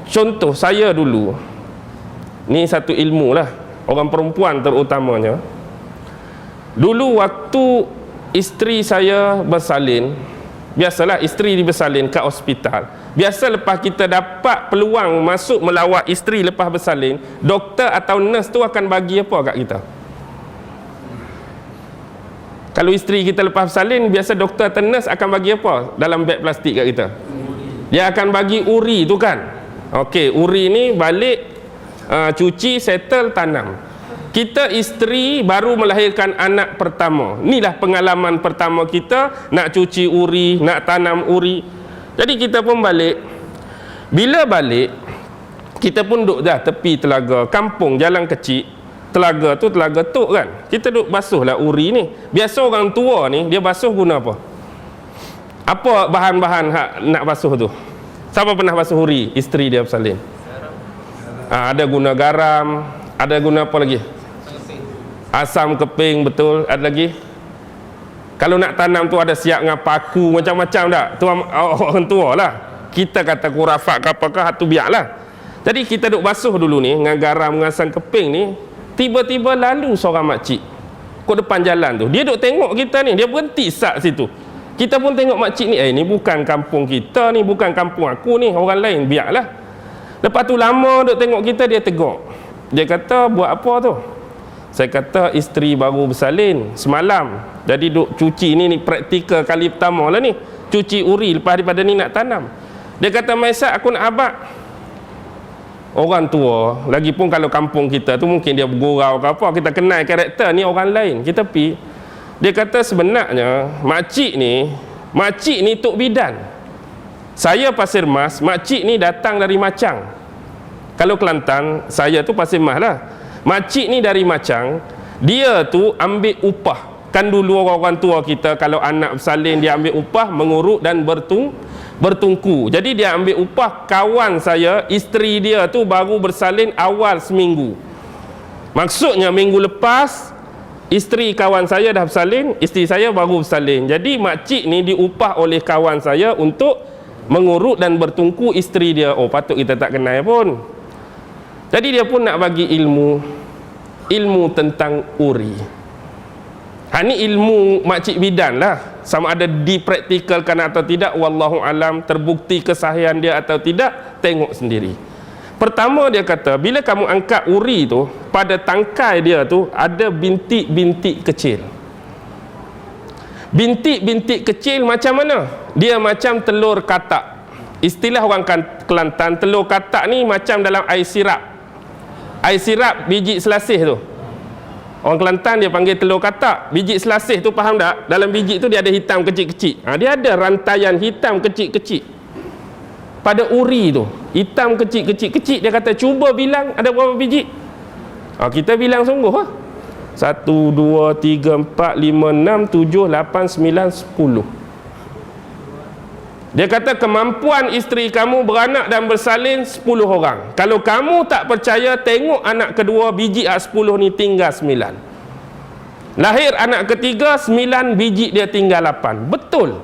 Contoh saya dulu, ni satu ilmu lah, orang perempuan terutamanya. Dulu waktu isteri saya bersalin, biasalah isteri bersalin kat hospital. Biasa lepas kita dapat peluang masuk melawat isteri lepas bersalin, doktor atau nurse tu akan bagi apa kat kita? Kalau isteri kita lepas bersalin, biasa doktor atau nurse akan bagi apa dalam beg plastik kat kita? Dia akan bagi uri tu kan. Okey, uri ni balik, cuci, settle, tanam. Kita isteri baru melahirkan anak pertama. Inilah pengalaman pertama kita, nak cuci uri, nak tanam uri. Jadi kita pun balik. Bila balik, kita pun duduk dah tepi telaga, kampung jalan kecil. Telaga tu telaga tok kan. Kita duduk basuhlah uri ni. Biasa orang tua ni, dia basuh guna apa? Apa bahan-bahan hak nak basuh tu? Siapa pernah basuh uri? Isteri dia bersalin. Ada guna garam, ada guna apa lagi? Asam keping, betul. Ada lagi? Kalau nak tanam tu ada siap dengan paku, macam-macam tak? Tu orang tua lah. Kita kata kurafat ke apakah, tu biarlah. Jadi kita duk basuh dulu ni dengan garam, dengan asam keping ni. Tiba-tiba lalu seorang makcik kod depan jalan tu. Dia duk tengok kita ni, dia berhenti sat situ. Kita pun tengok makcik ni, ni bukan kampung kita ni, bukan kampung aku ni, orang lain, biarlah. Lepas tu lama duk tengok kita, dia tegur. Dia kata, buat apa tu? Saya kata, isteri baru bersalin semalam. Jadi duk cuci ni praktikal kali pertama lah ni. Cuci uri lepas daripada ni nak tanam. Dia kata, Maisat, aku nak abad. Orang tua, lagipun kalau kampung kita tu mungkin dia bergurau ke apa, kita kenal karakter ni orang lain. Kita pergi. Dia kata sebenarnya makcik ni Tok Bidan. Saya Pasir Mas, makcik ni datang dari Macang. Kalau Kelantan, saya tu Pasir Mas lah. Makcik ni dari Macang, dia tu ambil upah. Kan dulu orang-orang tua kita kalau anak bersalin dia ambil upah, mengurut dan bertungku. Jadi dia ambil upah kawan saya, isteri dia tu baru bersalin awal seminggu. Maksudnya minggu lepas isteri kawan saya dah bersalin, isteri saya baru bersalin. Jadi makcik ni diupah oleh kawan saya untuk mengurut dan bertungku isteri dia. Oh, patut kita tak kenal pun. Jadi dia pun nak bagi ilmu tentang uri. Ni ilmu makcik bidan lah. Sama ada dipraktikalkan atau tidak, wallahu alam, terbukti kesahihan dia atau tidak, tengok sendiri. Pertama dia kata, bila kamu angkat uri tu, pada tangkai dia tu ada bintik-bintik kecil. Bintik-bintik kecil macam mana? Dia macam telur katak. Istilah orang Kelantan, telur katak ni macam dalam air sirap. Air sirap biji selasih tu. Orang Kelantan dia panggil telur katak. Biji selasih tu faham tak? Dalam biji tu dia ada hitam kecil-kecil. Dia ada rantaian hitam kecil-kecil. Pada uri tu hitam kecil-kecil, dia kata cuba bilang ada berapa biji. Kita bilang sungguh lah. 1, 2, 3, 4, 5, 6, 7, 8, 9, 10. Dia kata kemampuan isteri kamu beranak dan bersalin 10 orang. Kalau kamu tak percaya, tengok anak kedua, biji 10 ni tinggal 9. Lahir anak ketiga, 9 biji dia tinggal 8. Betul.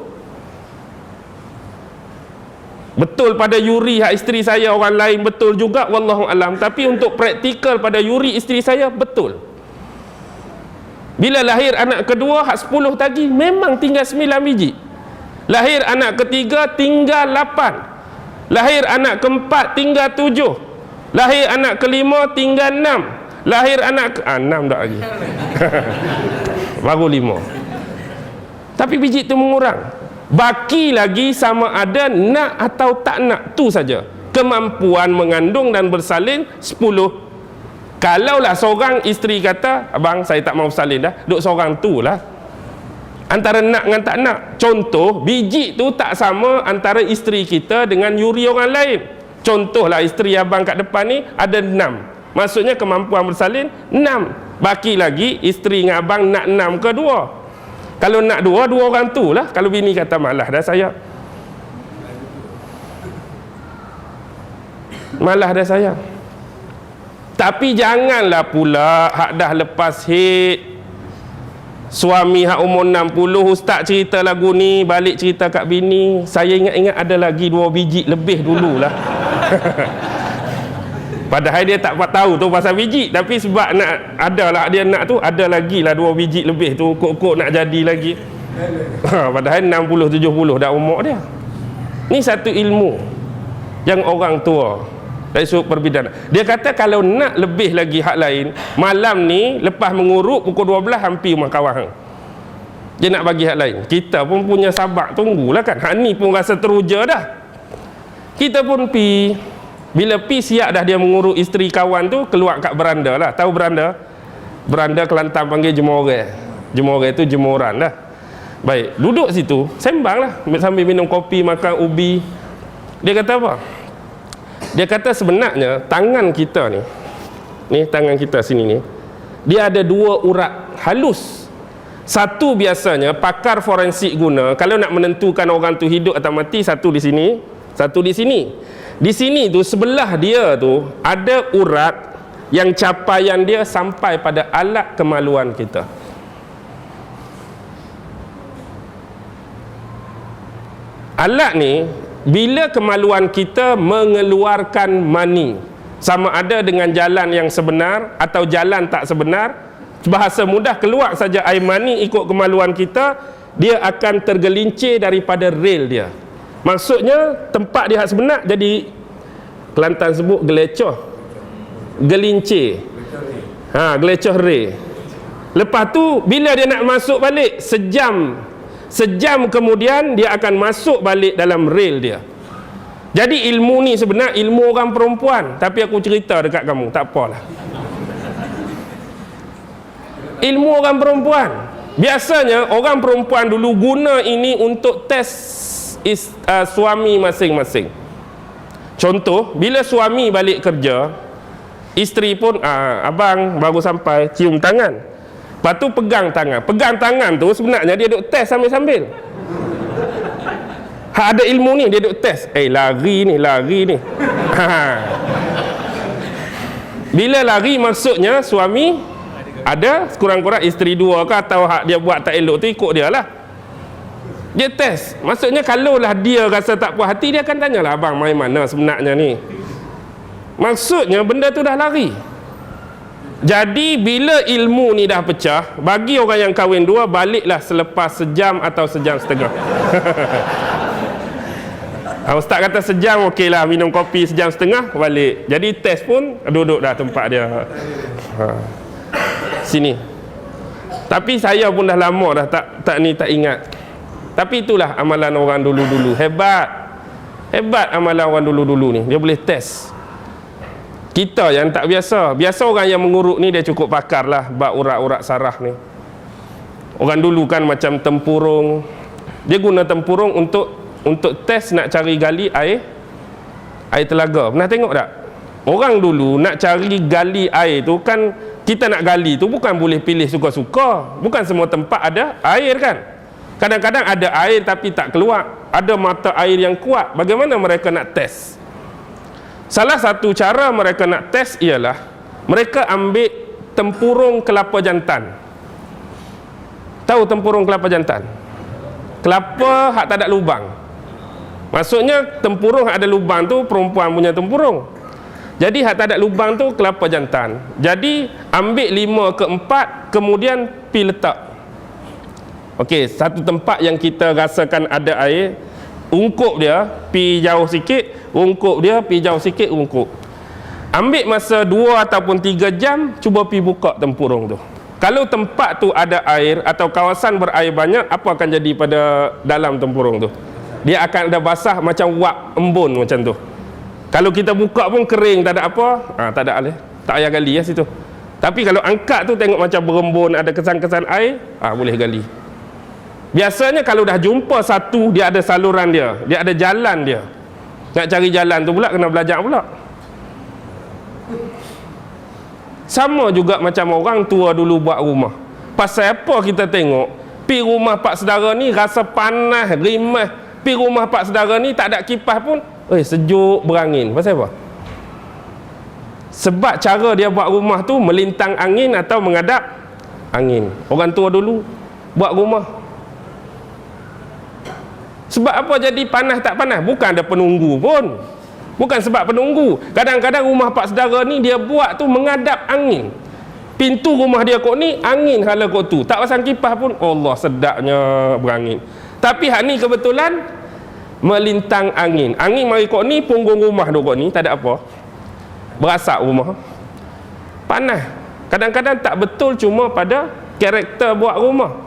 Betul pada Yuri hak isteri saya, orang lain betul juga, wallahu alam. Tapi untuk praktikal pada Yuri isteri saya, betul. Bila lahir anak kedua, hak 10 tadi memang tinggal 9 biji. Lahir anak ketiga, tinggal 8. Lahir anak keempat, tinggal 7. Lahir anak kelima, tinggal 6. Lahir anak 6 tak lagi. Baru 5. Tapi biji tu mengurang. Baki lagi sama ada nak atau tak nak, tu saja. Kemampuan mengandung dan bersalin 10. Kalaulah seorang isteri kata, abang saya tak mau bersalin dah, duk seorang tu lah. Antara nak dengan tak nak. Contoh, biji tu tak sama antara isteri kita dengan Yuri orang lain. Contohlah isteri abang kat depan ni ada 6. Maksudnya kemampuan bersalin 6. Baki lagi isteri dengan abang nak 6 ke 2. Kalau nak 2 orang tu lah. Kalau bini kata malah dah saya, malah dah saya. Tapi janganlah pula hak dah lepas haid, suami hak umur 60, ustaz cerita lagu ni, balik cerita kat bini, saya ingat-ingat ada lagi 2 biji lebih dululah. Padahal dia tak tahu tu pasal biji, tapi sebab nak adalah dia nak tu, ada lagi lah 2 biji lebih tu, kok nak jadi lagi. Padahal 60 70 dah umur dia. Ni satu ilmu yang orang tua dari sudut perbidanan. Dia kata kalau nak lebih lagi hak lain, malam ni lepas mengurut pukul 12 hampir rumah kawan hang. Dia nak bagi hak lain. Kita pun punya sabar, tunggulah kan. Hak ni pun rasa teruja dah. Kita pun pi. Bila pi siap dah dia mengurut isteri kawan tu, keluar kat beranda lah. Tahu beranda? Beranda Kelantan panggil jemuran. Jemuran tu jemuran lah. Baik, duduk situ, sembang lah sambil minum kopi, makan ubi. Dia kata apa? Dia kata sebenarnya tangan kita ni, tangan kita sini ni, dia ada 2 urat halus. Satu biasanya pakar forensik guna kalau nak menentukan orang tu hidup atau mati, satu di sini, satu di sini. Di sini tu sebelah dia tu ada urat yang capaian dia sampai pada alat kemaluan kita. Alat ni bila kemaluan kita mengeluarkan mani, sama ada dengan jalan yang sebenar atau jalan tak sebenar, bahasa mudah, keluar saja air mani ikut kemaluan kita, dia akan tergelincir daripada rel dia. Maksudnya tempat dia hak sebenar jadi Kelantan sebut gelecoh, gelincir, gelecoh rel. Lepas tu bila dia nak masuk balik, sejam kemudian dia akan masuk balik dalam rel dia. Jadi ilmu ni sebenarnya ilmu orang perempuan, tapi aku cerita dekat kamu, tak apalah. Ilmu orang perempuan. Biasanya orang perempuan dulu guna ini untuk test suami masing-masing. Contoh, bila suami balik kerja, isteri pun abang baru sampai, cium tangan. Lepas tu pegang tangan. Pegang tangan tu sebenarnya dia duk test sambil-sambil. Ada ilmu ni, dia duk test. Lari ni. Bila lari maksudnya suami ada kurang-kurang isteri 2 ke, atau hak dia buat tak elok tu ikut dia lah. Dia test. Maksudnya kalaulah dia rasa tak puas hati, dia akan tanyalah, abang main mana sebenarnya ni. Maksudnya benda tu dah lari. Jadi bila ilmu ni dah pecah, bagi orang yang kahwin 2, baliklah selepas sejam atau sejam setengah. Ustaz kata sejam okey lah, minum kopi sejam setengah balik. Jadi test pun duduk dah tempat dia. Sini. Tapi saya pun dah lama dah tak ingat. Tapi itulah amalan orang dulu-dulu. Hebat amalan orang dulu-dulu ni. Dia boleh test. Kita yang tak biasa. Biasa orang yang mengurut ni dia cukup pakar lah bab urat-urat saraf ni. Orang dulu kan macam tempurung. Dia guna tempurung untuk test nak cari gali air telaga. Pernah tengok tak? Orang dulu nak cari gali air tu kan, kita nak gali tu bukan boleh pilih suka-suka. Bukan semua tempat ada air kan. Kadang-kadang ada air tapi tak keluar. Ada mata air yang kuat. Bagaimana mereka nak test? Salah satu cara mereka nak test ialah mereka ambil tempurung kelapa jantan. Tahu tempurung kelapa jantan? Kelapa hak tak ada lubang. Maksudnya tempurung hak ada lubang tu perempuan punya tempurung. Jadi hak tak ada lubang tu kelapa jantan. Jadi ambil 5 ke 4, kemudian pi letak. Okey, satu tempat yang kita rasakan ada air, ungkup dia, pi jauh sikit, ungkup dia, pi jauh sikit, ungkup. Ambil masa 2 ataupun 3 jam, cuba pi buka tempurung tu. Kalau tempat tu ada air atau kawasan berair banyak, apa akan jadi pada dalam tempurung tu? Dia akan ada basah macam wap embun macam tu. Kalau kita buka pun kering, tak ada apa, tak ada air, tak payah gali situ. Tapi kalau angkat tu tengok macam berembun, ada kesan-kesan air, boleh gali. Biasanya kalau dah jumpa satu, dia ada saluran dia ada jalan dia. Nak cari jalan tu pula kena belajar pula. Sama juga macam orang tua dulu buat rumah. Pasal apa kita tengok pi rumah pak saudara ni rasa panas, rimah. Pi rumah pak saudara ni tak ada kipas pun, sejuk berangin. Pasal apa? Sebab cara dia buat rumah tu melintang angin atau menghadap angin. Orang tua dulu buat rumah. Sebab apa jadi panas tak panas? Bukan ada penunggu pun. Bukan sebab penunggu. Kadang-kadang rumah pak saudara ni dia buat tu menghadap angin. Pintu rumah dia kot ni angin hala kot tu. Tak pasang kipas pun Allah sedapnya berangin. Tapi hak ni kebetulan melintang angin. Angin mari kot ni punggung rumah duk kot ni tak ada apa. Berasap rumah. Panas. Kadang-kadang tak betul cuma pada karakter buat rumah.